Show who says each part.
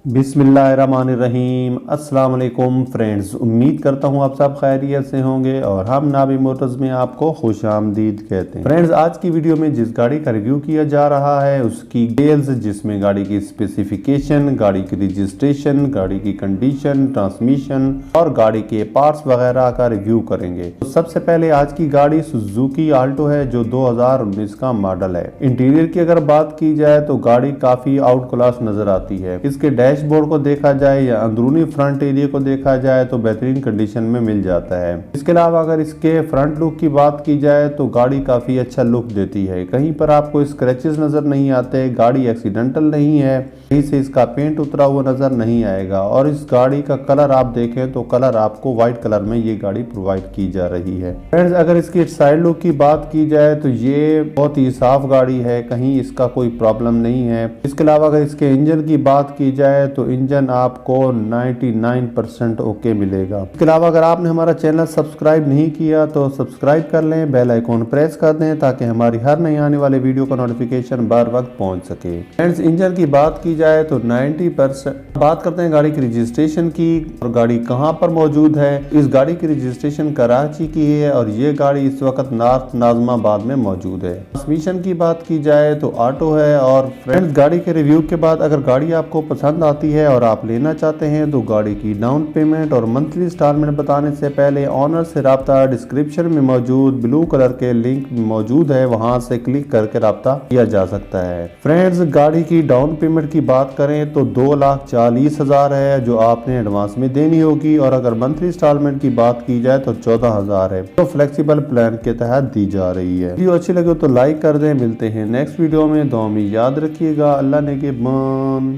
Speaker 1: बिस्मिल्लाहिर्रहमानिर्रहीम। अस्सलाम वालेकुम फ्रेंड्स, उम्मीद करता हूँ आप सब खैरियत से होंगे और हम नाबी मोटर्स में आपको खुश आमदीद कहते हैं। फ्रेंड्स, आज की वीडियो में जिस गाड़ी का रिव्यू किया जा रहा है उसकी डिटेल्स, जिसमें गाड़ी की स्पेसिफिकेशन, गाड़ी की रजिस्ट्रेशन, गाड़ी की कंडीशन, ट्रांसमिशन और गाड़ी के पार्ट्स वगैरह का रिव्यू करेंगे। तो सबसे पहले आज की गाड़ी सुजुकी आल्टो है जो 2019 का मॉडल है। इंटीरियर की अगर बात की जाए तो गाड़ी काफी आउट क्लास नजर आती है। इसके डैशबोर्ड को देखा जाए या अंदरूनी फ्रंट एरिया को देखा जाए तो बेहतरीन कंडीशन में मिल जाता है। इसके अलावा अगर इसके फ्रंट लुक की बात की जाए तो गाड़ी काफी अच्छा लुक देती है। कहीं पर आपको स्क्रैचेस नजर नहीं आते, गाड़ी एक्सीडेंटल नहीं है, कहीं से इसका पेंट उतरा हुआ नजर नहीं आएगा। और इस गाड़ी का कलर आप देखें तो कलर आपको व्हाइट कलर में ये गाड़ी प्रोवाइड की जा रही है। फ्रेंड्स, अगर इसकी साइड लुक की बात की जाए तो ये बहुत ही साफ गाड़ी है, कहीं इसका कोई प्रॉब्लम नहीं है। इसके अलावा अगर इसके इंजन की बात की जाए तो इंजन आपको 99% ओके मिलेगा। इसके अलावा अगर आपने हमारा चैनल सब्सक्राइब नहीं किया तो सब्सक्राइब कर लें, बेल आइकॉन प्रेस कर दें ताकि हमारी हर नई आने वाले वीडियो का नोटिफिकेशन बर वक्त पहुंच सके। फ्रेंड्स, इंजन की बात की जाए तो 90%। बात करते हैं गाड़ी की रजिस्ट्रेशन की और गाड़ी कहां पर मौजूद है। इस गाड़ी की रजिस्ट्रेशन कराची की है और ये गाड़ी इस वक्त नॉर्थ नाजमाबाद में मौजूद है। ट्रांसमिशन की बात की जाए तो ऑटो है। और फ्रेंड्स, गाड़ी के रिव्यू के बाद अगर गाड़ी आपको पसंद आती है और आप लेना चाहते हैं तो गाड़ी की डाउन पेमेंट और मंथली इंस्टॉलमेंट बताने से पहले ऑनर से राब्ता डिस्क्रिप्शन में मौजूद ब्लू कलर के लिंक मौजूद है, वहां से क्लिक करके राब्ता किया जा सकता है। फ्रेंड्स, गाड़ी की डाउन पेमेंट की बात करें तो 2,40,000 है जो आपने एडवांस में देनी होगी और अगर मंथली इंस्टॉलमेंट की बात की जाए तो 14,000 है तो फ्लेक्सिबल प्लान के तहत दी जा रही है। वीडियो अच्छी लगे तो लाइक कर दें। मिलते हैं नेक्स्ट वीडियो में, दुआ में याद रखिएगा। अल्लाह ने के मान।